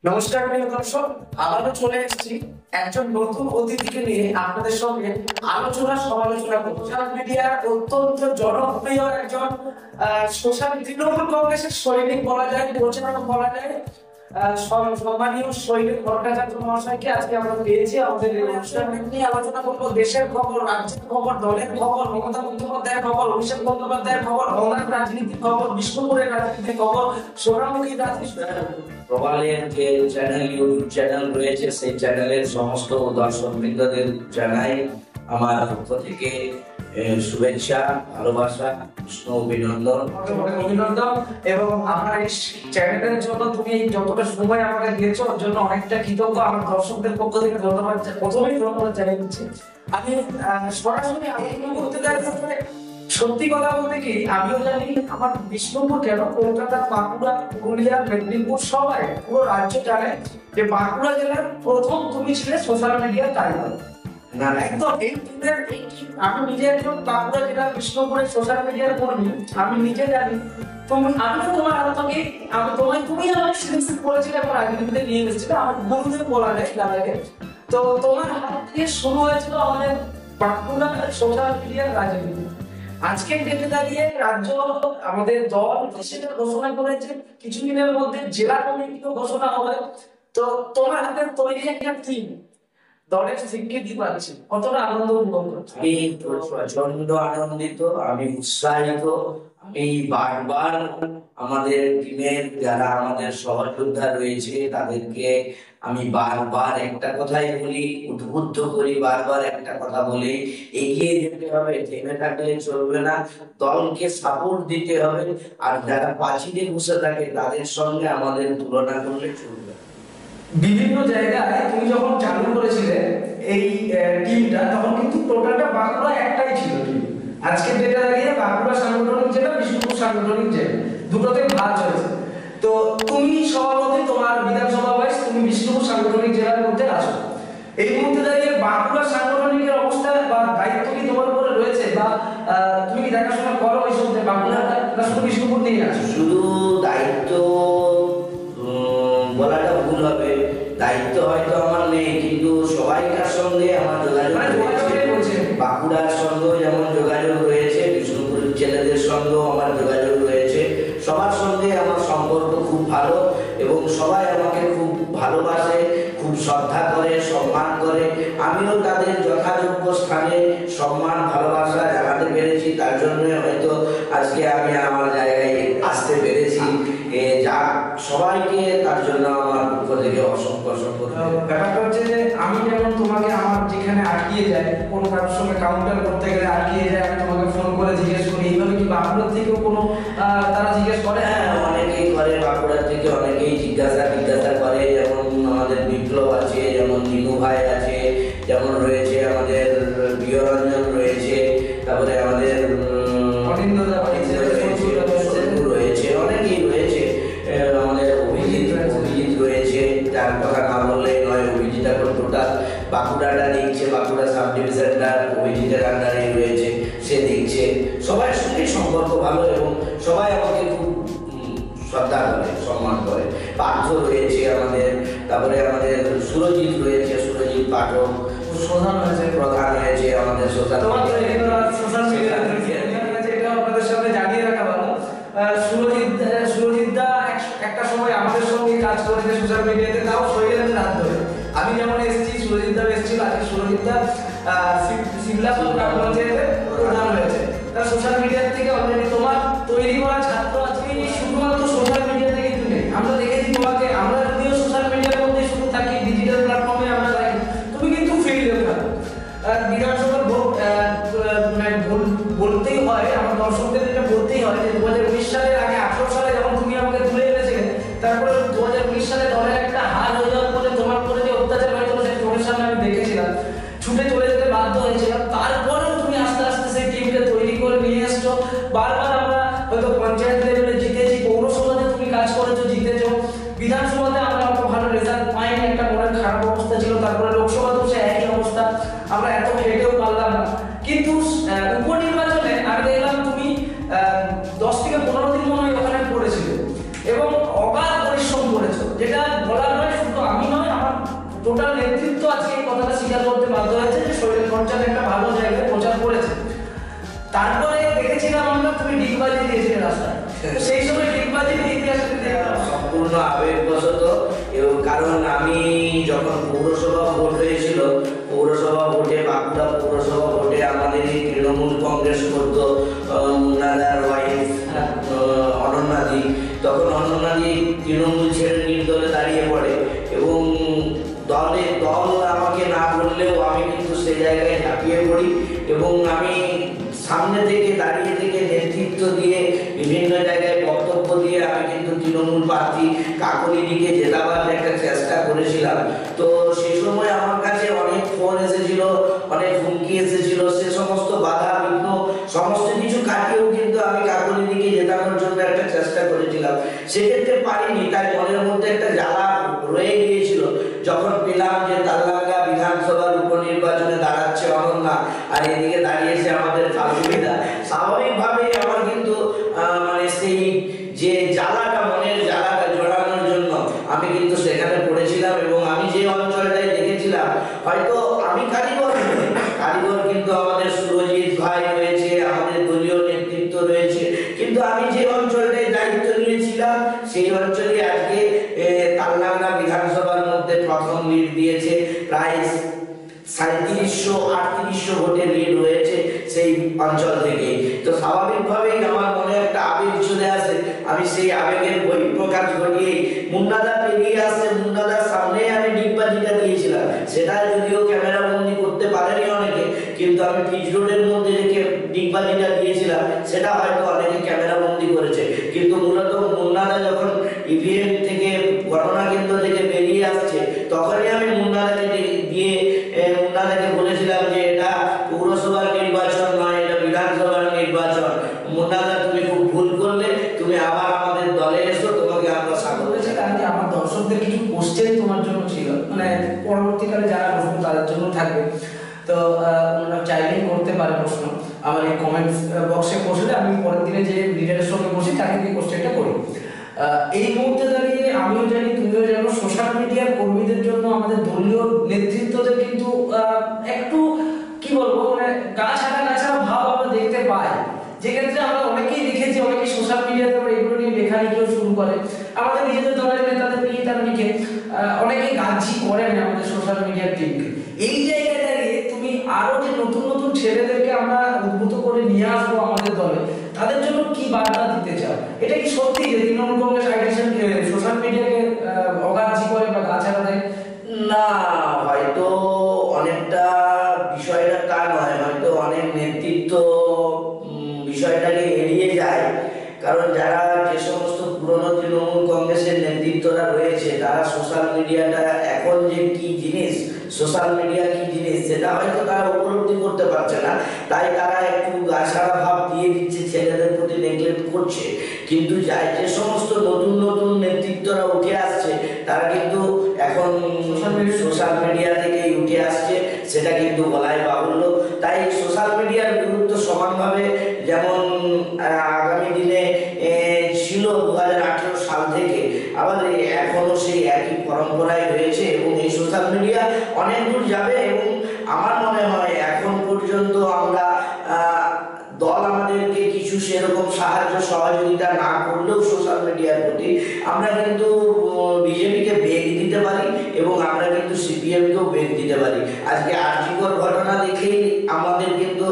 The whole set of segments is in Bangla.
নমস্কার প্রিয় দর্শক, আবারও চলে এসেছি একজন নতুন অতিথিকে নিয়ে আপনাদের সঙ্গে সমালোচনা করব। সোশ্যাল মিডিয়ার অত্যন্ত জনপ্রিয় একজন তৃণমূল কংগ্রেসের সৈনিক বলা যায়, প্রচারক বলা যায়, সম্মানীয় সৈনিক ভট্টাচার্য মহাশয়কে আজকে আমরা পেয়েছি। আমাদের এই অনুষ্ঠানে নিয়ে আলোচনা করবো দেশের খবর, রাজ্যের খবর, দলের খবর, মমতা বন্দ্যোপাধ্যায়ের খবর, অভিষেক বন্দ্যোপাধ্যায়ের খবর, বাংলার রাজনীতির খবর, বিষ্ণুপুরের রাজনীতির খবর, সোনামুখীর রাজনীতি। প্রবালের যে ইউটিউব চ্যানেল রয়েছে সেই চ্যানেলের সমস্ত দর্শক বৃন্দদের জানাই আমার পক্ষ থেকে শুভেচ্ছা, ভালোবাসা, অভিনন্দন। এবং আমার এই চ্যানেলের জন্য তুমি যতটা সময় আমাকে দিয়েছো ওর জন্য অনেকটা কৃতজ্ঞ। আমার দর্শকদের পক্ষ থেকে ধন্যবাদ, প্রথমেই ধন্যবাদ জানিয়ে দিচ্ছি। আমি সরাসরি আলোচনা করতে চাই। সত্যি কথা বলতে কি, আমিও জানি আমার বিষ্ণুপুর কেন, কলকাতা, বাঁকুড়া, পুরুলিয়া, মেদিনীপুর সবাই, পুরো রাজ্য জানে যে বাঁকুড়া জেলার প্রথম তুমি ছিলে সোশ্যাল মিডিয়ার টাইগার। না একদম আমি নিজে একজন বাঁকুড়া জেলার বিষ্ণুপুরের সোশ্যাল মিডিয়ার কর্মী। আমি নিজে জানি আমি তো তোমার হাত থেকে তুমি আমাকে সিলেকশন করেছিলে এবং রাজনীতিতে নিয়ে গেছিলে, আমার গুরুদেব বলা যায় দাদাকে। তো তোমার হাত থেকে শুরু হয়েছিল আমাদের বাঁকুড়া সোশ্যাল মিডিয়ার রাজনীতি। আজকের ডেটে দাঁড়িয়ে রাজ্য, আমাদের দল সেটা ঘোষণা করেছে, কিছুদিনের মধ্যে জেলা কমিটিও ঘোষণা হবে। তো তোমার হাতে তৈরি একটা টিম, দলের স্বীকৃতি পাচ্ছে, কতটা আনন্দ অনুভব করছো? আমি প্রচন্ড আনন্দিত, আমি উৎসাহিত। আমি বারবার আমাদের টিমের যারা আমাদের সহযোদ্ধা রয়েছে তাদেরকে আমি বারবার একটা কথাই বলি, উদ্বুদ্ধ করি, বারবার একটা কথা বলি, এগিয়ে যেতে হবে, থেমে থাকলে চলবে না, দলকে সাপোর্ট দিতে হবে। আর যারা পাঁচিলে বসে থাকে তাদের সঙ্গে আমাদের তুলনা করলে চলবে। বিভিন্ন জায়গায় তুমি যখন চালু করেছিলে এই টিমটা, তখন কিন্তু টোটালটা বাঁকুড়া একটাই ছিল টিম। আজকের ডেটা দাঁড়িয়ে বাঁকুড়া সাংগঠনিক জেলা, বিষ্ণুপুর সাংগঠনিক জেলা, দুটোতে ভাগ হয়েছে। তো তুমি সভাপতি, তোমার বিধানসভা ওয়াইজ তুমি বিষ্ণুপুর সাংগঠনিক জেলার মধ্যে আছো। এই মুহূর্তে দাঁড়িয়ে বাঁকুড়া সাংগঠনিকের অবস্থা বা দায়িত্ব কি তোমার উপরে রয়েছে, বা তুমি কি দেখাশোনা করো এইসব যে বাঁকুড়াটা, না শুধু বিষ্ণুপুর নিয়ে আছো? শুধু দায়িত্ব বলাটা ভুল হবে, দায়িত্ব হয়তো আমার নেই, কিন্তু সবাইকার সঙ্গে আমার যোগাযোগ রয়েছে। বাঁকুড়ার সঙ্গেও যেমন যোগাযোগ রয়েছে, বিষ্ণুপুর ছেলেদের সঙ্গেও আমার যোগাযোগ রয়েছে। সবার সঙ্গে আমার সম্পর্ক খুব ভালো এবং সবাই আমাকে খুব ভালোবাসে, খুব শ্রদ্ধা করে, সম্মান করে। আমিও তাদের যথাযোগ্য স্থানে সম্মান, ভালোবাসা জানাতে পেরেছি। তার জন্য হয়তো আজকে আমি আমার জায়গায় আসতে পেরেছি। যা সবাইকে তার জন্য আমার পক্ষ থেকে অসংখ্য ব্যাপারটা হচ্ছে যে আমি যেমন তোমাকে আমার যেখানে আটকিয়ে যায়, কোনো কারোর সঙ্গে কাউন্টার করতে গেলে আটকিয়ে যায়, আমি তোমাকে ফোন করে জিজ্ঞেস করি, এইভাবে কি বাঁকুড়ার থেকেও কোনো তারা জিজ্ঞেস করে? হ্যাঁ, অনেকেই করে, বাঁকুড়ার থেকে অনেকেই জিজ্ঞাসা করে। যেমন আমাদের বিপ্লব আছে, যেমন নিনু ভাই আছে, যেমন রয়েছে আমাদের প্রিয়রঞ্জন রয়েছে, তারপরে আমাদের রয়েছে, অনেকেই রয়েছে, আমাদের অভিজিৎ রয়েছে, যার কথা না বললেই নয়। অভিজিৎ এখন টোটাল বাঁকুড়াটা দেখছে, বাঁকুড়া সাব ডিভিশনটা অভিজিতের আন্ডারে রয়েছে, সে দেখছে। সবার সঙ্গে সম্পর্ক ভালো এবং সবাই আমাকে খুব শ্রদ্ধা করে, সম্মান করে। পার্থ রয়েছে আমাদের, তারপরে আমাদের সুরজিৎ রয়েছে, সুরজিৎ পাঠক প্রধান হয়েছে আমাদের সোশ্যাল আপনাদের সামনে জানিয়ে রাখা ভালো। সুরজিৎ দা একটা সময় আমাদের সঙ্গে কাজ করেছে সোশ্যাল মিডিয়াতে, তাও শৈলেন্দ্রের হাত ধরে। আমি যেমন এসেছি, সুরজিৎ দা এসেছিল, আজকে সুরজিৎ দা সিমলাপুর গ্রাম পঞ্চায়েতের প্রধান হয়েছে। তার সোশ্যাল মিডিয়া থেকে অলরেডি তোমার তৈরি করা ছাত্র আজকে শুধুমাত্র সোশ্যাল মিডিয়া থেকে তুমি, আমরা দেখেছি তোমাকে, আমরা যদিও সোশ্যাল মিডিয়ার মধ্যে শুধু থাকি, ডিজিটাল প্ল্যাটফর্মে আমরা থাকি, তুমি কিন্তু ফিল্ডে থাকো। বিধানসভার ভোট বলতেই হয়, আমার দর্শকদের এটা বলতেই হয় যে 2019 সালের আগে 18 সালে যখন তুমি আমাকে তুলে এনেছিলে, তারপরে 2019 সালে দলের একটা হার হয়ে যাওয়ার পরে তোমার উপরে যে অত্যাচার হয়েছিল সেই চোখের সামনে আমি দেখেছিলাম, ছুটে চলে যেতে বাধ্য হয়েছিলাম। তারপরেও তুমি আস্তে আস্তে সেই টিমকে তৈরি করে নিয়ে এসছো। বারবার আমরা হয়তো পঞ্চায়েত লেভেলে জিতেছি, পৌরসভাতে তুমি কাজ করেছো, জিতেছো, বিধানসভাতে আমরা অত ভালো রেজাল্ট পাইনি, একটা মনের খারাপ অবস্থা ছিল, তারপরে লোকসভাতেও সে একই অবস্থা, আমরা এত খেটেও পারলাম না। কিন্তু উপনির্বাচনে আমি দেখলাম তুমি 10 থেকে 15 দিন মনে হয় ওখানে পড়েছিল এবং অগাধ পরিশ্রম করেছো, যেটা বলার নয়। আজকে এই কথাটা স্বীকার করতে বাধ্য হয়েছে যে শরীরের চর্চার একটা ভালো জায়গায় প্রচার করেছে। তারপরে দেখেছিলাম আমরা তুমি ডিগবাজি দিয়েছিলে রাস্তায়, সেই সময় ডিগবাজি ইতিহাসে দেখলাম সম্পূর্ণ আবেগবশত, এবং কারণ আমি যখন পৌরসভা ভোট হয়েছিল, পৌরসভা ভোটে বাঁকুড়া পৌরসভা ভোটে আমাদের এই তৃণমূল কংগ্রেস করত মুন্নাদার ওয়াইফ অনন্যাদি, তখন অনন্যাদি তৃণমূল ছেড়ে নির্দলে দাঁড়িয়ে পড়ে এবং দল আমাকে না বললেও আমি কিন্তু সেই জায়গায় ঝাঁপিয়ে পড়ি এবং আমি সামনে থেকে দাঁড়িয়ে থেকে নেতৃত্ব দিয়ে বিভিন্ন জায়গায় বক্তব্য দিয়ে আমি কিন্তু তৃণমূল প্রার্থী কাকলিদিকে জেতাবার একটা চেষ্টা করেছিলাম। তো সেই সময় আমার কাছে অনেক ফোন এসেছিল, অনেক হুমকি এসেছিল, সে সমস্ত বাধা বিঘ্ন সমস্ত কিছু কাটিয়েও কিন্তু আমি কাকলিদিকে জেতানোর জন্য একটা চেষ্টা করেছিলাম। সেক্ষেত্রে পারিনি, তাই মনের মধ্যে একটা জ্বালা রয়ে গিয়েছিল। যখন পেলাম যে তালডাঙ্গা বিধানসভার উপনির্বাচনে দাঁড়াচ্ছে অনন্যা আর এদিকে দাঁড়িয়েছে আমাদের ফাল্গুনিদা, স্বাভাবিকভাবেই আমার কিন্তু মানে সেই যে জ্বালাটা, মনের জ্বালাটা জড়ানোর জন্য আমি কিন্তু সেখানে পড়েছিলাম। এবং আমি যে অঞ্চলটায় দেখেছিলাম, হয়তো আমি কারিগর কিন্তু আমাদের সুরজিৎ ভাই রয়েছে, আমাদের দলীয় নেতৃত্ব রয়েছে, কিন্তু আমি যে অঞ্চলটায় দায়িত্ব নিয়েছিলাম সেই অঞ্চলে আজকে তালডাঙ্গা বিধানসভার মধ্যে প্রথম লিড দিয়েছে, প্রায় 3700-3800 ভোটে লিড হয়েছে সেই অঞ্চল থেকে। তো স্বাভাবিকভাবেই আমার মনে একটা আবেগ চলে আসে, আমি সেই আবেগের বহিঃপ্রকাশ ঘটিয়ে মুন্নাদা পেরিয়ে আসছে, মুন্নাদার সামনে আমি ডিগবাজিটা দিয়েছিলাম। সেটা যদিও ক্যামেরা বন্দি করতে পারেনি অনেকে, কিন্তু আমি পিচ রোডের মধ্যে রেখে ডিগবাজিটা দিয়েছিলাম, সেটা হয়তো অনেকে ক্যামেরা বন্দি করেছে। কিন্তু মূলত মুন্নাদা যখন ইভিএম থেকে ঘটনা কেন্দ্র থেকে বেরিয়ে আসছে, তখনই আমি মুন্নাদাকে দিয়ে মুন্নাদাকে বলেছিলাম যে এটা পৌরসভার নির্বাচন নয়, এটা বিধানসভার নির্বাচন। মুন্নাদা তুমি খুব ভুল করলে, তুমি আবার আমাদের দলে এসো, তোমাকে আমরা স্বাগত করেছে। কারণ কি আমার দর্শকদের কিছু কোশ্চেন তোমার জন্য ছিল, মানে পরবর্তীকালে যারা প্রশ্ন তাদের জন্য থাকবে, তো ওনারা চাইলেই করতে পারে প্রশ্ন। আমার এই কমেন্টস বক্সে বসলে আমি পরের দিনে যে লিডারের সঙ্গে বসি তাকে দিয়ে কোশ্চেনটা করি। এই মুহূর্তে দাঁড়িয়ে আমিও জানি, তুমিও জানো, সোশ্যাল মিডিয়ার কর্মীদের জন্য আমাদের দলীয় নেতৃত্বদের কিন্তু একটু কি বলবো, মানে গা ছাড়া ভাব আমরা দেখতে পাই, যেক্ষেত্রে আমরা অনেকেই দেখেছি, অনেকেই সোশ্যাল মিডিয়াতে এগুলো নিয়ে লেখালেখিও শুরু করে, আমাদের নিজেদের দলের নেতাদের নিয়ে তারা লিখে, অনেকেই গাজ্জি করেন আমাদের সোশ্যাল মিডিয়ার টিমকে। এই জায়গায় দাঁড়িয়ে তুমি আরো যে নতুন নতুন ছেলেদেরকে আমরা উদ্বুদ্ধ করে নিয়ে আসবো আমাদের দলে, তাদের জন্য কি বার্তা দিতে চাও? এটা কি সত্যি যে তৃণমূল কংগ্রেস সোশ্যাল মিডিয়াকে অগাজ্জি করে বা গাছাড়া দেয়? না, হয়তো অনেকটা বিষয়টা তা নয়, হয়তো অনেক নেতৃত্ব বিষয়টাকে এড়িয়ে যায়। কারণ যারা যে সমস্ত পুরনো তৃণমূল কংগ্রেসের নেতৃত্বরা রয়েছে, তারা সোশ্যাল মিডিয়াটা এখন যে কি জিনিস, সোশ্যাল মিডিয়া কি জিনিস, সেটা হয়তো তারা উপলব্ধি করতে পারছে না, তাই তারা একটু গাছাড়া ভাব দিয়ে দিচ্ছে, ছেলেদের প্রতি নেগলেক্ট করছে। কিন্তু যে সমস্ত নতুন নতুন নেতৃত্বরা উঠে আসছে, তারা কিন্তু এখন সোশ্যাল মিডিয়া থেকেই উঠে আসছে, সেটা কিন্তু বলাই বাহুল্য। তাই সোশ্যাল মিডিয়ার গুরুত্ব সমানভাবে যেমন আগামী দিনে ছিল 2018 সাল থেকে, আবার এখনো সেই একই পরম্পরায় রয়েছে এবং এই সোশ্যাল মিডিয়া অনেক দূর যাবে। এবং আমার মনে হয় এখন পর্যন্ত আমরা দল আমাদেরকে কিছু সেরকম সাহায্য সহযোগিতা না করলেও সোশ্যাল মিডিয়ার প্রতি আমরা কিন্তু বিজেপিকে বেগ দিতে পারি এবং আমরা কিন্তু সিপিএমকেও বেগ দিতে পারি। আজকে আরজিকর ঘটনা দেখেই আমাদের কিন্তু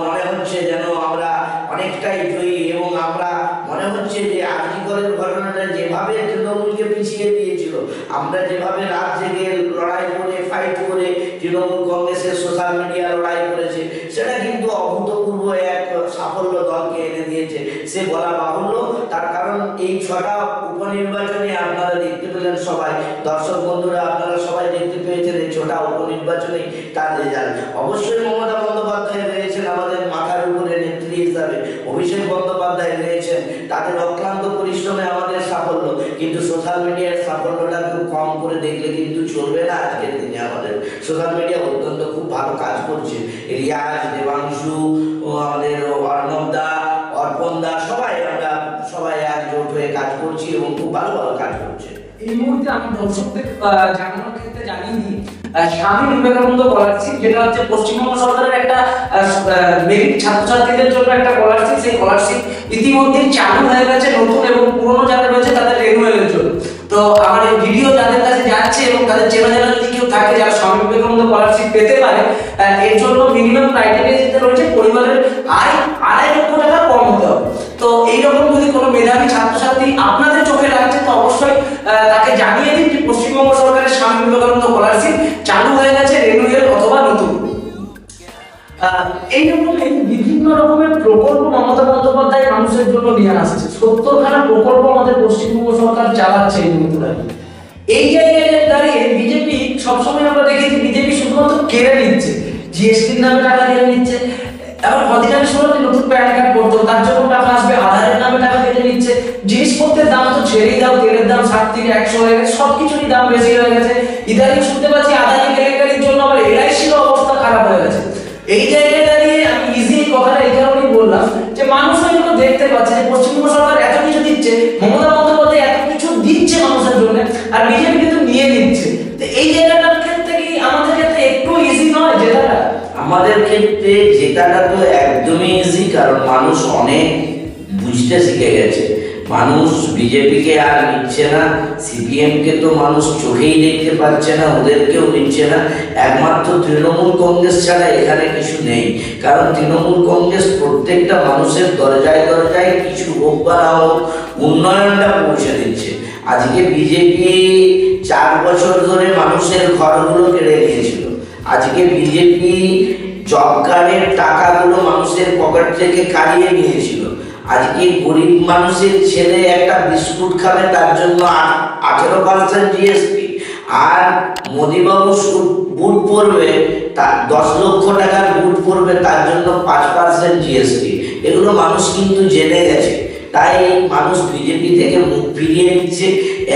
মনে হচ্ছে যেন আমরা অনেকটাই জয়ী, এবং আমরা মনে হচ্ছে যে আরজিকরের ঘটনাটা যেভাবে তৃণমূলকে পিছিয়ে দিয়েছিল, আমরা যেভাবে রাত জেগে লড়াই করে ফাইট করে তৃণমূল কংগ্রেসের সোশ্যাল মিডিয়া লড়াই করেছে, সেটা কিন্তু অভূতপূর্ব এক সাফল্য দলকে এনে দিয়েছে, সে বলা বাহুল্য। তার কারণ এই 6টা উপনির্বাচনে আপনারা দেখতে পেলেন, সবাই দর্শক বন্ধুরা আপনারা সবাই দেখতে পেয়েছেন এই 6টা উপনির্বাচনে তার রেজাল্ট। অবশ্যই মমতা বন্দ্যোপাধ্যায় রয়েছেন আমাদের মাথার উপরে নেত্রী হিসাবে, অভিষেক বন্দ্যোপাধ্যায় রয়েছেন, তাদের অক্লান্ত পরিশ্রমে আমাদের সাফল্য। কিন্তু সোশ্যাল মিডিয়ার সাফল্যটা খুব কম করে দেখলে কিন্তু চলবে না। আজকের দিনে আমাদের সোশ্যাল মিডিয়া অত্যন্ত খুব ভালো কাজ করছে, রিয়াজ, দেবাংশু, আমাদের অর্ণবদা, অর্পণদা, সবাই আমরা সবাই একজোট হয়ে কাজ করছি এবং খুব ভালো ভালো কাজ করছে। এই মুহূর্তে আমার দর্শকদের জানানোর ক্ষেত্রে জানিয়ে দিই, স্বামী বিবেকানন্দ স্কলারশিপ, যেটা হচ্ছে পশ্চিমবঙ্গ সরকারের একটা মেরিট ছাত্রছাত্রীদের জন্য একটা স্কলারশিপ। সেই স্কলারশিপ ইতিমধ্যে চালু হয়ে গেছে, নতুন এবং পুরনো যারা রয়েছে তাদের রেনুয়ালের জন্য। তো আমার এই ভিডিও যাদের কাছে যাচ্ছে এবং তাদের চেনা জানা যদি কেউ থাকে যারা স্বামী বিবেকানন্দ স্কলারশিপ পেতে পারে, এর জন্য মিনিমাম ক্রাইটেরিয়া যেটা রয়েছে পরিবারের আয় 2.5 লক্ষ টাকা কম হতে হবে। তো এইরকম যদি কোনো মেধাবী ছাত্রছাত্রী আপনাদের চোখে লাগছে তো অবশ্যই তাকে জানিয়ে দিন যে পশ্চিমবঙ্গ সরকারের স্বামী বিবেকানন্দ স্কলারশিপ চালু হয়ে গেছে, রেনুয়াল অথবা নতুন। এইরকম বিভিন্ন রকমের প্রকল্প মমতা বন্দ্যোপাধ্যায় মানুষের জন্য নিয়ে আসছে। 70খানা প্রকল্প আমাদের পশ্চিমবঙ্গ সরকার চালাচ্ছে এই মুহূর্তে। এই জায়গায় দাঁড়িয়ে বিজেপি সবসময় আমরা দেখেছি বিজেপি শুধুমাত্র কেড়ে নিচ্ছে, জিএসটির নামে টাকা কেড়ে নিচ্ছে। এখন কদিন আগে শুনলাম যে নতুন প্যান কার্ড করতো, তার জন্য টাকা আসবে, আধারের নামে টাকা কেটে নিচ্ছে। জিনিসপত্রের দাম তো ছেড়েই দাও, তেলের দাম 60 থেকে 100 হয়ে গেছে, সবকিছুরই দাম বেশি হয়ে গেছে। ইদানিং শুনতে পাচ্ছি আদানি কেলেঙ্কারির জন্য আবার এলআইসির অবস্থা খারাপ হয়ে গেছে। এই জায়গায় দাঁড়িয়ে আমি ইজি কথাটা এই কারণেই বললাম যে মানুষ এগুলো দেখতে পাচ্ছে যে পশ্চিমবঙ্গ সরকার এত কিছু দিচ্ছে, মমতা বন্দ্যোপাধ্যায় এত কিছু দিচ্ছে মানুষের জন্য, আর বিজেপি কিন্তু নিয়ে নিচ্ছে। তো এই জায়গাটার ক্ষেত্রে কি আমাদের ক্ষেত্রে একটু ইজি নয় জেতাটা? আমাদের ক্ষেত্রে জেতাটা তো একদমই ইজি, কারণ মানুষ অনেক বুঝতে শিখে গেছে। মানুষ বিজেপিকে আর নিচ্ছে না, সিপিএমকে তো মানুষ চোখেই দেখতে পাচ্ছে না, ওদেরকেও নিচ্ছে না। একমাত্র তৃণমূল কংগ্রেস ছাড়া এখানে কিছু নেই, কারণ তৃণমূল কংগ্রেস প্রত্যেকটা মানুষের দরজায় দরজায় কিছু হোক বা না হোক উন্নয়নটা পৌঁছে দিচ্ছে। আজকে বিজেপি 4 বছর ধরে মানুষের ঘরগুলো কেড়ে নিয়েছিল। আজকে বিজেপি জব কার্ডের টাকাগুলো মানুষের পকেট থেকে কাড়িয়ে নিয়েছিল। আজকে গরিব মানুষের ছেলে একটা বিস্কুট খাবে তার জন্য 18% জিএসটি, আর মোদিবাবু বুট পরবে তার 10 লক্ষ টাকার বুট পরবে তার জন্য 5% জিএসটি। এগুলো মানুষ কিন্তু জেনে গেছে, তাই মানুষ বিজেপি থেকে মুখ ফিরিয়ে নিচ্ছে।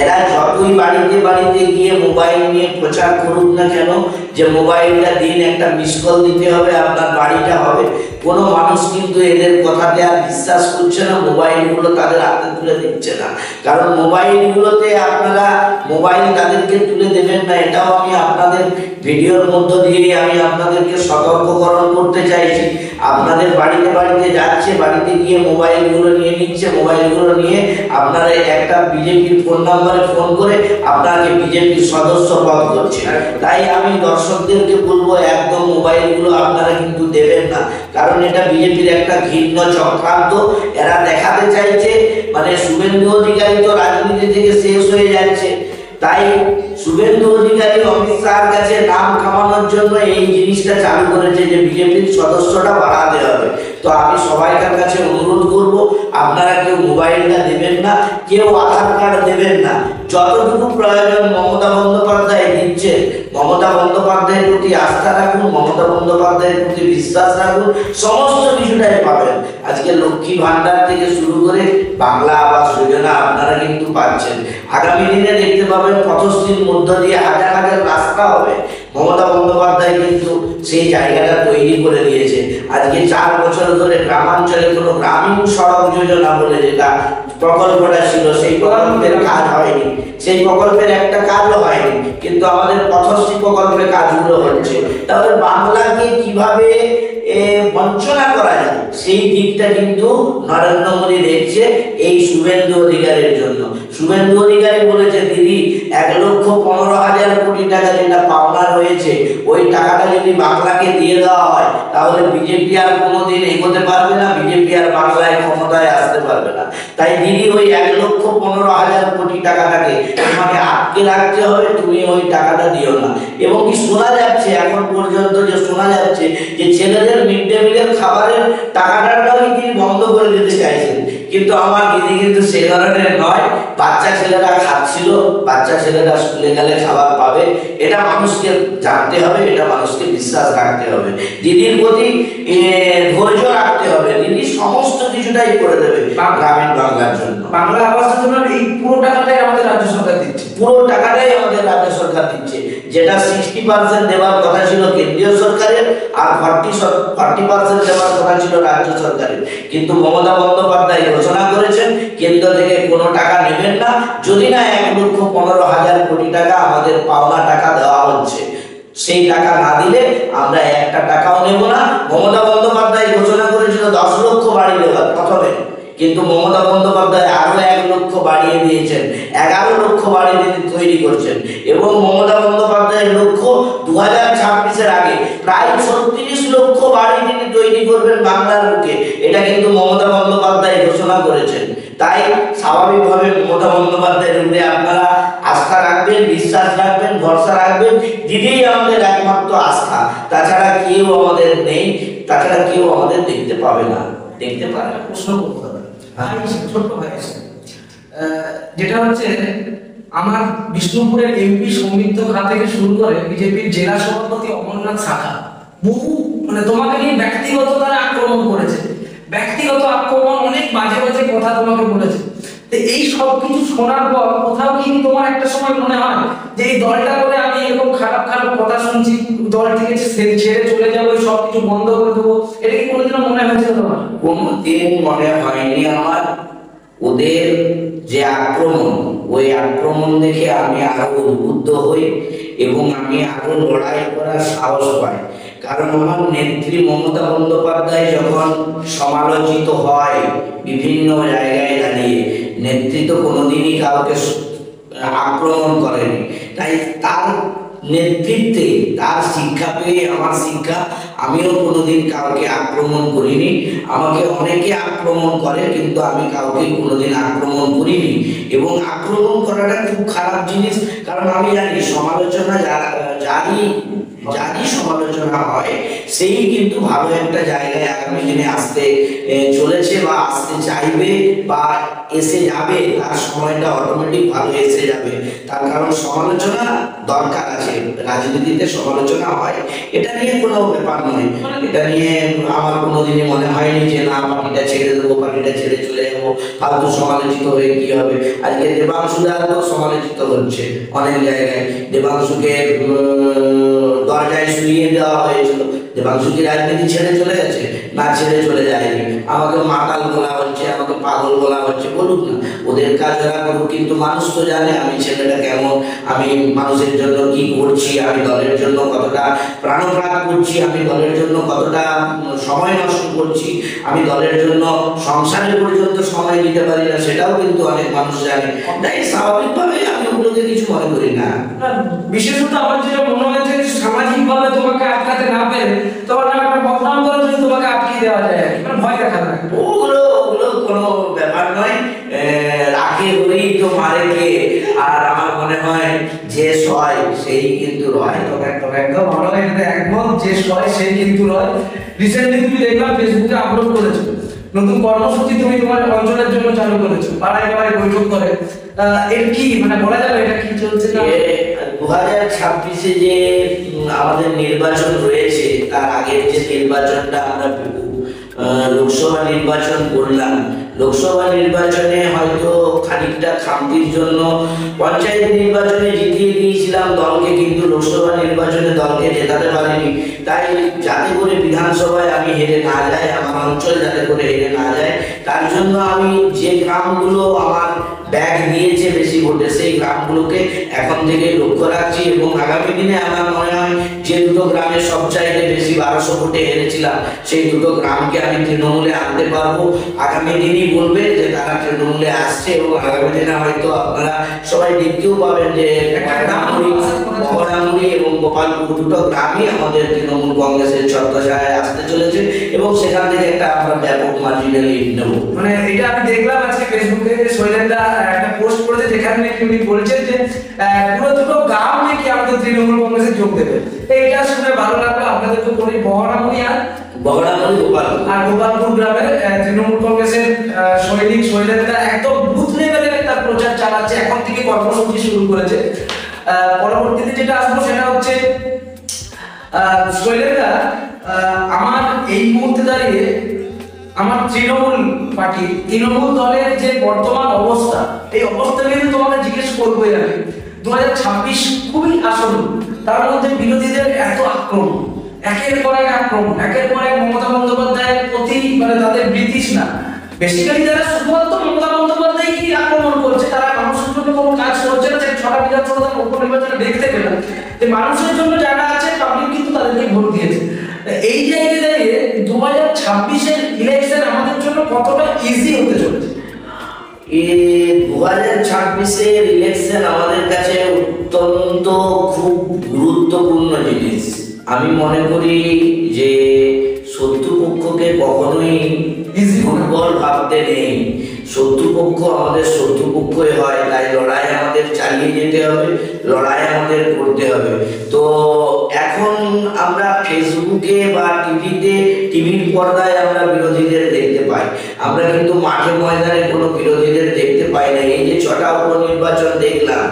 এরা যতই বাড়িতে বাড়িতে গিয়ে মোবাইল নিয়ে প্রচার করুক না কেন যে মোবাইলটা দিন, একটা মিস কল দিতে হবে, আপনার বাড়িটা হবে, কোনো মানুষ কিন্তু এদের কথাতে আর বিশ্বাস করছে না। মোবাইলগুলো তাদের হাতে তুলে দিচ্ছে না, কারণ মোবাইলগুলোতে আপনারা মোবাইল তাদেরকে তুলে দেবেন না। এটাও আমি আপনাদের ভিডিওর মধ্য দিয়ে আমি আপনাদেরকে সতর্ককরণ করতে চাইছি। আপনাদের বাড়িতে বাড়িতে যাচ্ছে, বাড়িতে গিয়ে মোবাইলগুলো নিয়ে নিচ্ছে, মোবাইলগুলো নিয়ে আপনারা একটা বিজেপির ফোন নাম্বারে ফোন করে আপনাকে বিজেপির সদস্য পদ করছে। তাই আমি দর্শকদেরকে বলবো একদম মোবাইলগুলো আপনারা কিন্তু দেবেন না, কারণ এটা বিজেপির একটা ঘৃণ্য চক্রান্ত। এরা দেখাতে চাইছে মানে শুভেন্দু অধিকারী তো রাজনীতি থেকে শেষ হয়ে যাচ্ছে, তাই শুভেন্দু অধিকারী অমিত শাহর কাছে নাম কামানোর জন্য এই জিনিসটা চালু করেছে যে বিজেপির সদস্যটা বাড়াতে হবে। তো আমি সবাইকার কাছে অনুরোধ করব, আপনারা কেউ মোবাইলটা দেবেন না, কেউ আধার কার্ড দেবেন না। যতটুকু প্রয়োজন মমতা বন্দ্যোপাধ্যায় দিচ্ছে, মমতা বন্দ্যোপাধ্যায়ের প্রতি আস্থা রাখুন, মমতা বন্দ্যোপাধ্যায়ের প্রতি বিশ্বাস রাখুন, সমস্ত কিছুটাই পাবেন। আজকে লক্ষ্মী ভান্ডার থেকে শুরু করে বাংলা আবাস যোজনা আপনারা কিন্তু পাচ্ছেন। আগামী দিনে দেখতে পাবেন পথশ্রীর মধ্য দিয়ে হাজার হাজার রাস্তা হবে। মমতা বন্দ্যোপাধ্যায় কিন্তু সেই জায়গাটা তৈরি করে দিয়েছে। আজকে 4 বছর ধরে গ্রামাঞ্চলে কোনো গ্রামীণ সড়ক যোজনা বলে যেটা প্রকল্পটা ছিল, সেই প্রকল্পের কাজ হয়নি, সেই প্রকল্পের একটা কাজও হয়নি, কিন্তু আমাদের পথশ্রী প্রকল্পের কাজগুলো হচ্ছে। তাহলে বাংলাকে কিভাবে বঞ্চনা করা যায় সেই দিকটা কিন্তু নরেন্দ্র মোদী দেখছে এই শুভেন্দু অধিকারীর জন্য। শুভেন্দু অধিকারী বলেছে, দিদি 1,15,000 কোটি টাকা যেটা পাওনা রয়েছে ওই টাকাটা যদি বাংলাকে দিয়ে দেওয়া হয় তাহলে বিজেপি আর কোনোদিন এগোতে পারবে না, বিজেপি আর বাংলায় ক্ষমতায় আসতে পারবে না। তাই দিদি ওই 1,15,000 কোটি টাকাটাকে তোমাকে আটকে রাখতে হবে, তুমি ওই টাকাটা দিও না। এবং কি শোনা যাচ্ছে এখন পর্যন্ত, যে শোনা যাচ্ছে যে ছেলেদের মিড ডে মিলের খাবারের টাকাটাও তিনি বন্ধ করে দিতে চাইছেন, কিন্তু আমার দিদি কিন্তু সে ধরনের নয়। বাচ্চা ছেলেরা খাচ্ছিল, বাচ্চা ছেলেরা স্কুলে গেলে খাবার পাবে, এটা মানুষকে জানতে হবে, এটা মানুষকে বিশ্বাস রাখতে হবে, দিদির প্রতি ধৈর্য রাখতে হবে। দিদি সমস্ত কিছুটাই করে দেবে গ্রামীণ বাংলার জন্য। বাংলা আবাসের জন্য এই পুরো টাকাটাই আমাদের রাজ্য সরকার দিচ্ছে, পুরো টাকাটাই আমাদের রাজ্য সরকার দিচ্ছে, যেটা 60% দেওয়ার কথা ছিল কেন্দ্রীয় সরকারের আর 40% দেওয়ার কথা ছিল রাজ্য সরকারের। কিন্তু মমতা বন্দ্যোপাধ্যায় ঘোষণা করেছেন কেন্দ্র থেকে কোনো টাকা নেবেন নেবেন না, যদি না 1,15,000 কোটি টাকা আমাদের পাওনা টাকা দেওয়া হচ্ছে। সেই টাকা না দিলে আমরা একটা টাকাও নেব না। মমতা বন্দ্যোপাধ্যায় ঘোষণা করেছিল 10 লক্ষ বাড়ি দেওয়ার প্রথমে, কিন্তু মমতা বন্দ্যোপাধ্যায় আরো 1 লক্ষ বাড়িয়ে দিয়েছেন, 11 লক্ষ বাড়ি তিনি তৈরি করছেন। এবং মমতা বন্দ্যোপাধ্যায়ের লক্ষ্য 2026-এর আগে প্রায় 36 লক্ষ বাড়ি তিনি তৈরি করবেন বাংলার বুকে। এটা কিন্তু মমতা বন্দ্যোপাধ্যায় ঘোষণা করেছেন। তাই স্বাভাবিকভাবে মমতা বন্দ্যোপাধ্যায়ের উপরে আপনারা আস্থা রাখবেন, বিশ্বাস রাখবেন, ভরসা রাখবেন। দিদিই আমাদের একমাত্র আস্থা, তাছাড়া কেউ আমাদের নেই, তাছাড়া কেউ আমাদের দেখতে পাবে না, দেখতে পারে না। প্রশ্ন করতে হবে ছোট্ট ভাই এসে। যেটা হচ্ছে আমার বিষ্ণুপুরের এমপি সৌমিত্র খা থেকে শুরু করে বিজেপির জেলা সভাপতি অমরনাথ শাখা বহু মানে তোমাকে নিয়ে ব্যক্তিগত তারা আক্রমণ করেছে, ব্যক্তিগত আক্রমণ, অনেক বাজে বাজে কথা তোমাকে বলেছে। তো এই সব কিছু শোনার পর কোথাও কি তোমার একটা সময় মনে হয় যে এই দলটা করে আমি এরকম খারাপ খারাপ কথা শুনছি, দল থেকে ছেড়ে চলে যাবো, সব কিছু বন্ধ করে দেবো, এটা কি কোনোদিনও মনে হয়েছে তোমার? কোনোদিন মনে হয়নি আমার। ওদের যে আক্রমণ, ওই আক্রমণ দেখে আমি আরো উদ্বুদ্ধ হই এবং আমি আরো লড়াই করার সাহস পাই। কারণ আমার নেত্রী মমতা বন্দ্যোপাধ্যায় যখন সমালোচিত হয় বিভিন্ন জায়গায় দাঁড়িয়ে, নেত্রী তো কোনোদিনই কাউকে আক্রমণ করেনি। তাই তার নেতৃত্বে, তার শিক্ষা পেয়ে আমার শিক্ষা, আমিও কোনোদিন কাউকে আক্রমণ করিনি। আমাকে অনেকে আক্রমণ করে, কিন্তু আমি কাউকে কোনোদিন আক্রমণ করিনি। এবং আক্রমণ করাটা খুব খারাপ জিনিস, কারণ আমি জানি সমালোচনা যারই সমালোচনা হয় সেই কিন্তু ভালো একটা জায়গায় আগামী দিনে আসতে চলেছে বা আসতে চাইবে বা এসে যাবে, তার সময়টা অটোমেটিক ভালো এসে যাবে। তার কারণ সমালোচনা দরকার আছে, রাজনীতিতে সমালোচনা হয়, এটা নিয়ে কোনো ব্যাপার নয়। এটা নিয়ে আমার কোনোদিনই মনে হয়নি যে না পার্টিটা ছেড়ে দেবো, পার্টিটা ছেড়ে চলে যাবো, ফালতু সমালোচিত হয়ে কি হবে। আজকে দেবাংশু তো সমালোচিত হচ্ছে অনেক জায়গায়, দেবাংশুকে দরজায় শুইয়ে দেওয়া হয়েছিল। দেবাংশু কি রাজনীতি ছেড়ে চলে গেছে? না, ছেড়ে চলে যায়নি। আমাকে মাতাল বলা হচ্ছে, আমাকে পাগল বলা হচ্ছে, বলুক না, ওদের কাজ ওরা করুক। কিন্তু মানুষ তো জানে আমি ছেলেটা কেমন, আমি মানুষের জন্য কি করছি, আমি দলের জন্য কতটা প্রাণঘাত করছি, আমি দলের জন্য কতটা সময় নষ্ট করছি, আমি দলের জন্য সংসারে পর্যন্ত সময় দিতে পারি না, সেটাও কিন্তু অনেক মানুষ জানে। তাই স্বাভাবিকভাবে আমি ওগুলোকে কিছু মনে করি না। বিশেষত আমার যেটা মনে হয়েছে, সামাজিকভাবে তোমাকে আটকাতে না পেরে তোমার নামে একটা বদনাম করে যদি তোমাকে আটকিয়ে দেওয়া যায়, মানে ভয় দেখা যায়। ওগুলো কোনো ব্যাপার নয়, রাখে হলেই তো মারে কে। আর আমার মনে হয় যে সয় সেই কিন্তু রয়। একদম ভালো লাগে, একদম যে সয় সেই কিন্তু রয়। রিসেন্টলি তুমি দেখলাম ফেসবুকে আপলোড করেছো নতুন কর্মসূচি, তুমি তোমার অঞ্চলের জন্য চালু করেছো, পাড়ায় পাড়ায় বৈঠক করে। এর কি মানে বলা যাবে এটা কি চলছে? 2026-এ যে আমাদের নির্বাচন রয়েছে, তার আগের যে নির্বাচনটা আমরা লোকসভা নির্বাচন করলাম, লোকসভা নির্বাচনে হয়তো খানিকটা খামতির জন্য পঞ্চায়েত নির্বাচনে জিতিয়ে দিয়েছিলাম দলকে, কিন্তু লোকসভা নির্বাচনে দলকে জেতাতে পারিনি। তাই যাতে করে বিধানসভায় আমি হেরে না যাই, আমার অঞ্চল যাতে করে হেরে না যায়, তার জন্য আমি যে গ্রামগুলো আমার ব্যাগ দিয়েছে বেশি ভোটে, সেই গ্রামগুলোকে এখন থেকে লক্ষ্য রাখছি। এবং আগামী দিনে আমার মনে হয় যে দুটো গ্রামে সবচাইতে বেশি 1200 ভোটে হেরেছিলাম, সেই দুটো গ্রামকে আমি তৃণমূলে আনতে পারবো। আগামী দিনই বলবে যে তারা তৃণমূলে আসছে, এবং আগামী দিনে হয়তো আপনারা সবাই দেখতেও পাবেন যে মহড়ামুড়ি এবং গোপালপুর দুটো গ্রামই আমাদের তৃণমূল কংগ্রেসের ছত্রছায়ায় আসতে চলেছে, এবং সেখান থেকে একটা আমরা ব্যাপক মার্জিনে লিড নেব। মানে এটা আমি দেখলাম আজকে ফেসবুকে যে শৈলেন্দা একটা পোস্ট করেছে, যেখানে নাকি উনি বলছেন যে পুরো দুটো গ্রাম নাকি আমাদের তৃণমূল কংগ্রেসে যোগ দেবে। এটা শুনে ভালো লাগলো। আপনাদের তো কোনো মহড়ামুড়ি আর গোপালপুর গ্রামের তৃণমূল কংগ্রেসের সৈনিক শৈলেন্দা একদম বুথ লেভেলের একটা প্রচার চালাচ্ছে, এখন থেকে কর্মসূচি শুরু করেছে। পরবর্তীতে যেটা আসবো সেটা হচ্ছে শৈলেন্দা, আমার এই মুহূর্তে দাঁড়িয়ে আমার তৃণমূল পার্টি, তৃণমূল দলের যে বর্তমান অবস্থা, এই অবস্থা নিয়ে তোমাকে জিজ্ঞেস করবোই আমি। 2026 খুবই আসন্ন, তার মধ্যে বিরোধীদের এত আক্রমণ, একের পর এক আক্রমণ, একের পর এক মমতা বন্দ্যোপাধ্যায়ের প্রতি, মানে তাদের ব্রিটিশ না, বেসিক্যালি যারা শুধুমাত্র মমতা বন্দ্যোপাধ্যায় কি আক্রমণ করছে, তারা জন্য কোনো কাজ করছে না, যে ছটা বিধানসভা উপনির্বাচনে দেখতে পেলাম যে মানুষের জন্য যারা আছে পাবলিক কিন্তু তাদেরকে ভোট দিয়েছে। এই জায়গায় দাঁড়িয়ে 2026-এর ইলেকশন আমাদের জন্য কতটা ইজি হতে চলেছে? 2026-এর ইলেকশন আমাদের কাছে অত্যন্ত খুব গুরুত্বপূর্ণ জিনিস। আমি মনে করি যে শত্রুপক্ষকে কখনোই দুর্বল ভাবতে নেই। শত্রুপক্ষ আমাদের শত্রুপক্ষই হয়, তাই লড়াই আমাদের চালিয়ে যেতে হবে, লড়াই আমাদের করতে হবে। তো এখন আমরা ফেসবুকে বা টিভির পর্দায় আমরা বিরোধীদের দেখতে পাই, আমরা কিন্তু মাঠে ময়দানে কোনো বিরোধীদের দেখতে পাই না। এই যে 6টা উপনির্বাচন দেখলাম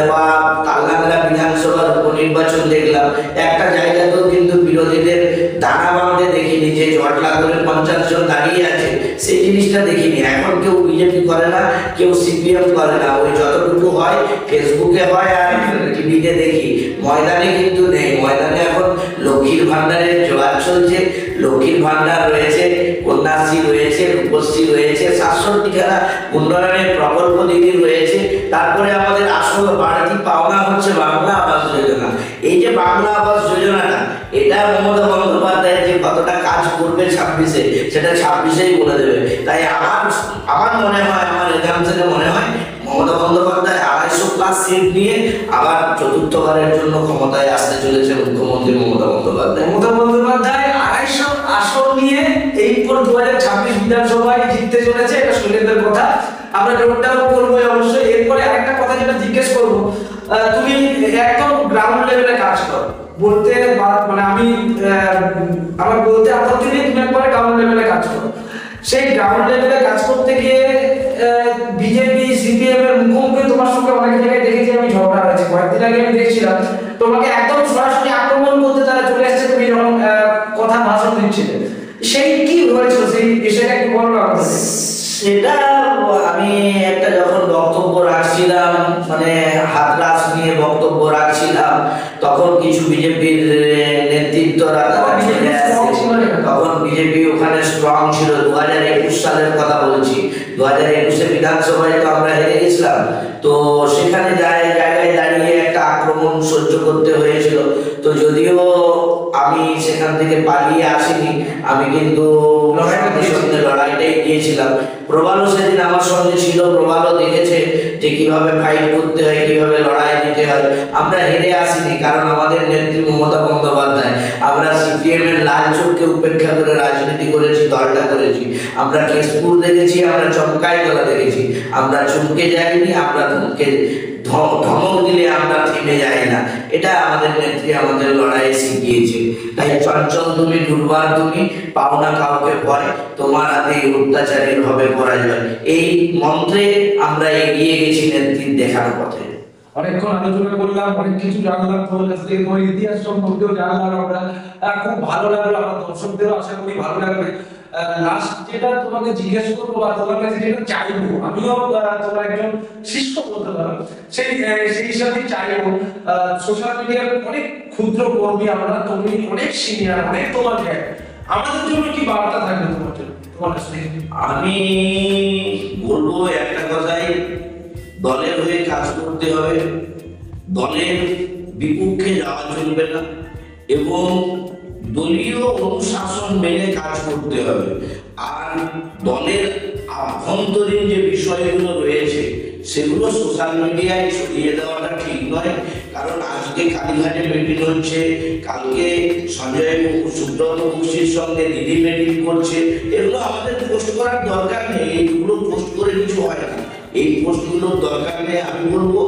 বা কালনাগড়া বিধানসভার উপনির্বাচন দেখলাম, একটা জায়গাতেও কিন্তু বিরোধীদের দানা বাঁধতে দেখিনি, যে জটলা করে 50 জন দাঁড়িয়ে আছে সেই জিনিসটা দেখিনি। এখন কেউ বিজেপি করে না, কেউ সিপিএম করে না, ওই যতটুকু হয় ফেসবুকে হয় আর টিভিতে দেখি, ময়দানে কিন্তু নেই। ময়দানে এখন লক্ষ্মীর ভান্ডারের জোয়ার চলছে, লক্ষ্মীর ভান্ডার রয়েছে, কন্যাশ্রী রয়েছে, রূপশ্রী রয়েছে, 67খানা উন্নয়নের প্রকল্প দিদি রয়েছে। তারপরে আমাদের আসল বাড়তি পাওনা হচ্ছে বাংলা আবাস যোজনা। এই যে বাংলা আবাস যোজনাটা, এটা মমতা বন্দ্যোপাধ্যায় যে কতটা কাজ করবে 26-এ, সেটা 26-এই বলে দেবে। তাই আমার মনে হয়, আমার একাংশে মনে হয় মমতা বন্দ্যোপাধ্যায় 250+ সিট নিয়ে আবার চতুর্থবারের জন্য ক্ষমতায় আসতে চলেছে মুখ্যমন্ত্রী মমতা বন্দ্যোপাধ্যায়। মমতা বন্দ্যোপাধ্যায় 250 আসন নিয়ে এই পর 2026 বিধানসভায় জিততে চলেছে, এটা শৈলেন্দ্রের কথা। আমরা জোরটাও করবো অবশ্যই। এরপরে আরেকটা কথা যেটা জিজ্ঞেস করবো, তুমি একদম গ্রাউন্ড লেভেলে কাজ করো, বলতে মানে আমি আমার বলতে আপত্তি নেই, তুমি একবারে গ্রাউন্ড লেভেলে কাজ করো। সেই গ্রাউন্ড লেভেলে কাজ করতে গিয়ে বিজেপি সিপিএম এর মুখোমুখি তোমার সঙ্গে অনেক জায়গায় দেখেছি আমি ঝগড়া হয়েছে। কয়েকদিন আগে আমি দেখছিলাম তোমাকে একদম সরাসরি আক্রমণ করতে তারা চলে আসছে, তুমি যখন কথা ভাষণ দিচ্ছিলে। সেই কি হয়েছিল, সেই বিষয়টা একটু বলো না। সেটা আমি একটা যখন বক্তব্য রাখছিলাম, মানে হাতরাস নিয়ে বক্তব্য রাখছিলাম, তখন কিছু বিজেপির নেতৃত্বরা তখন বিজেপি ওখানে স্ট্রং ছিল। 2021 সালের কথা বলছি, 2021-এ বিধানসভায় তো আমরা হেরে গেছিলাম। তো সেখানে জায়গায় দাঁড়িয়ে একটা আক্রমণ সহ্য করতে হয়েছিল। তো যদিও আমি সেখান থেকে পালিয়ে আসিনি, আমি কিন্তু লড়াইটাই দিয়েছিলাম। প্রবালও সেদিন আমার সঙ্গে ছিল, প্রবালও দেখেছে যে কিভাবে ফাইট করতে হয়, কিভাবে লড়াই দিতে হয়। আমরা হেরে আসিনি, কারণ আমাদের নেত্রী মমতা বন্দ্যোপাধ্যায়। আমরা সিপিএম এর লাল চোখকে উপেক্ষা করে রাজনীতি করেছি, দলটা করেছি। আমরা কেশপুর দেখেছি, আমরা চমকাইতলা দেখেছি, আমরা চমকে যাইনি, আমরা ধমক দিলে আমরা থেমে যাই না। এটা আমাদের নেত্রী আমাদের লড়াইয়ে শিখিয়েছে। তাই চঞ্চল তুমি, দুর্বার তুমি, পাও না কাউকে ভয়, তোমার হাতে অত্যাচারীর হবে পরাজয়। এই মন্ত্রে আমরা এগিয়ে গেছি নেত্রীর দেখানো পথে। অনেকক্ষণ আলোচনা করলাম, অনেক কিছু জানলাম তোমার কাছ থেকে, তোমার ইতিহাস সম্পর্কেও জানলাম আমরা। খুব ভালো লাগলো, আমার দর্শকদেরও আশা করি ভালো লাগবে। লাস্ট যেটা তোমাকে জিজ্ঞেস করবো বা তোমার কাছে যেটা চাইবো, আমিও তোমার একজন শিষ্য বলতে পারো, সেই হিসাবেই চাইবো। সোশ্যাল মিডিয়ার অনেক ক্ষুদ্র কর্মী আমরা, তুমি অনেক সিনিয়র, অনেক তোমার জ্ঞান, আমাদের জন্য কি বার্তা থাকবে তোমার জন্য, তোমার কাছ থেকে? আমি বলবো একটা কথাই, দলের হয়ে কাজ করতে হবে, দলের বিপক্ষে যাওয়া চলবে না এবং দলীয় অনুশাসন মেনে কাজ করতে হবে। আর দলের আভ্যন্তরীণ যে বিষয়গুলো রয়েছে সেগুলো সোশ্যাল মিডিয়ায় ছড়িয়ে দেওয়াটা ঠিক নয়। কারণ আজকে কালীঘাটে মিটিং হচ্ছে, কালকে সঞ্জয় সুব্রত মুখার্জির সঙ্গে দিদি মিটিং করছে, এগুলো আমাদের পোস্ট করার দরকার নেই। এইগুলো পোস্ট করে কিছু হয় না, এই পোস্টগুলোর দরকার নেই। আমি বলবো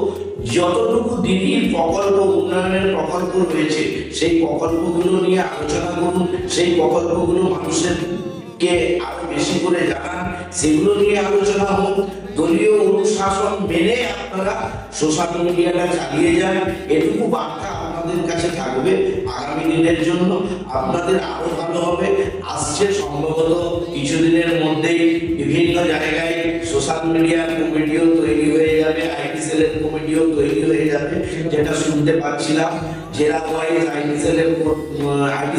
যতটুকু দিদির প্রকল্প, উন্নয়নের প্রকল্প রয়েছে, সেই প্রকল্পগুলো নিয়ে আলোচনা করুন, সেই প্রকল্পগুলো মানুষেরকে আরো বেশি করে জানান, সেগুলো নিয়ে আলোচনা হোক। দলীয় অনুশাসন মেনে আপনারা সোশ্যাল মিডিয়াটা চালিয়ে যান, এটুকু বার্তা আপনাদের কাছে থাকবে আগামী দিনের জন্য। আপনাদের আরো ভালো হবে। আসছে সম্ভবত কিছুদিনের মধ্যেই বিভিন্ন জায়গায় সোশ্যাল মিডিয়ার কমিটিও তৈরি হয়ে যাবে, আইটি সেলের কমিটিও তৈরি হয়ে যাবে, যেটা শুনতে পাচ্ছিলাম। জেলা ওয়াইজ আইটি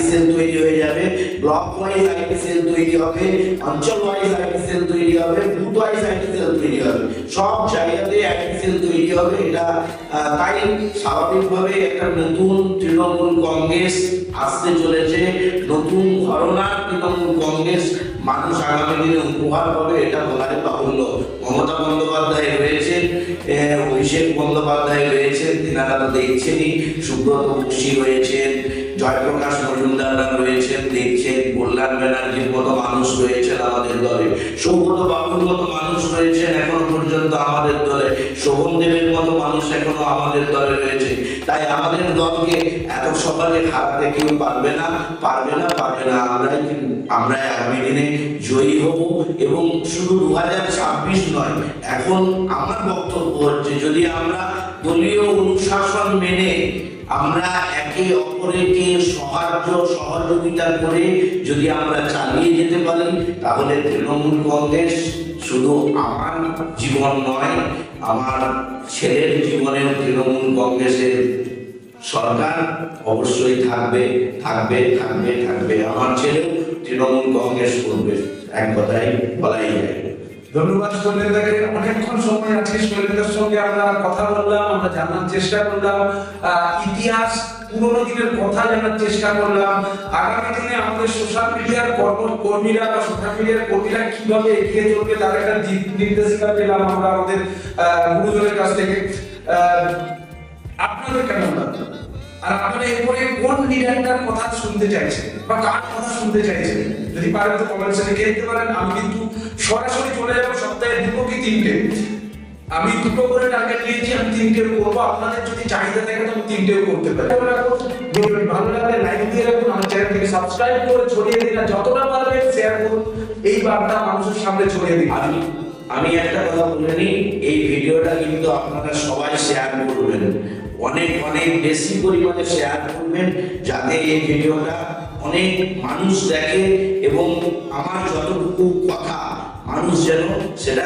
সেল তৈরি হয়ে যাবে, ব্লক ওয়াইজ আইটি সেল তৈরি হবে, অঞ্চল ওয়াইজ আইটি সেল তৈরি হবে, বুথ ওয়াইজ আইটি সেল তৈরি হবে, সব জায়গাতে আইটি সেল তৈরি হবে। এটা তাই স্বাভাবিকভাবে একটা নতুন তৃণমূল কংগ্রেস আসতে চলেছে, নতুন ঘরনার তৃণমূল কংগ্রেস মানুষ আগামী দিনে উপহার পাবে, এটা বলাই বাহুল্য। মমতা বন্দ্যোপাধ্যায় রয়েছেন, অভিষেক বন্দ্যোপাধ্যায় রয়েছেন, তিনারা তো দেখছেনই, সুব্রত বক্সী রয়েছেন, জয়প্রকাশ মজুমদাররা রয়েছেন, দেখছেন, কল্যাণ ব্যানার্জির মতো মানুষ রয়েছেন আমাদের দলে, সৌগত বাবুর মতো মানুষ রয়েছেন এখনো পর্যন্ত আমাদের দলে, শোভন দেবের মতো মানুষ এখনো আমাদের দলে রয়েছে। তাই আমাদের দলকে এত সকালে হারাতে কেউ পারবে না। আমরা আগামী দিনে জয়ী হব। এবং শুধু 2026 নয়, এখন আমার বক্তব্য হচ্ছে যদি আমরা দলীয় অনুশাসন মেনে আমরা একে অপরকে সহযোগিতা করে যদি আমরা চালিয়ে যেতে পারি, তাহলে তৃণমূল কংগ্রেস শুধু আমার জীবন নয়, আমার ছেলের জীবনেও তৃণমূল কংগ্রেসের সরকার অবশ্যই থাকবে। আমার ছেলেও তৃণমূল কংগ্রেস করবে, এক কথাই বলাই যায়। ধন্যবাদ শৈলেন্দ্রকে। অনেকক্ষণ সময় আজকে শৈলেন্দ্রের সঙ্গে আমরা কথা বললাম, আমরা জানার চেষ্টা করলাম, ইতিহাস পুরোনো দিনের কথা জানার চেষ্টা করলাম। আগামী দিনে আমাদের সোশ্যাল মিডিয়ার কর্মীরা বা সোশ্যাল মিডিয়ার কর্মীরা কিভাবে এগিয়ে চলবে তার একটা দিক নির্দেশিকা পেলাম আমরা আমাদের গুরুজনের কাছ থেকে। আপনাদের কেমন লাগলো? আর আপনারা এরপরে কোন লিডারটার কথা শুনতে চাইছেন বা কার কথা শুনতে চাইছেন, যদি পারেন তো কমেন্টসে লিখে দিতে পারেন। আমি কিন্তু সরাসরি চলে যাবো সপ্তাহে 2 কি 3টে, আমি 2টো করে টার্গেট নিয়েছি, আমি 3টে করবো। আপনাদের যদি চাহিদা থাকে তো আমি 3টেও করতে পারি। ভিডিওটি ভালো লাগলে লাইক দিয়ে রাখুন, আমার চ্যানেলটিকে সাবস্ক্রাইব করে ছড়িয়ে দিন, আর যতটা পারবেন শেয়ার করুন, এই বার্তা মানুষের সামনে ছড়িয়ে দিন। আমি একটা কথা বলে নিই, এই ভিডিওটা কিন্তু আপনারা সবাই শেয়ার করবেন, অনেক বেশি পরিমাণে শেয়ার করবেন, যাতে এই ভিডিওটা অনেক মানুষ দেখে এবং আমার যতটুকু কথা মানুষ যেন সেটা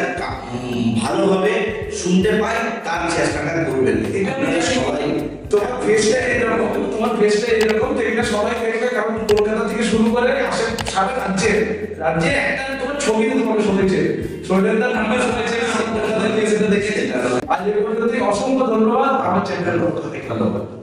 ভালোভাবে শুনতে পায় তার চেষ্টাটা করবেন। আপনারা সবাই তোমার ফেসটা এরকম তো এটা সবাই দেখবে, কারণ কলকাতা থেকে শুরু করে সারা রাজ্যে একটা তোমার ছবি তোমাকে শুনেছে, শৈলেন্দ্র নামে শুনেছে, কলকাতা থেকে সেটা দেখেছে। আজ এই পর্যন্ত অসংখ্য ধন্যবাদ আমার চ্যানেলের পক্ষ থেকে। ধন্যবাদ।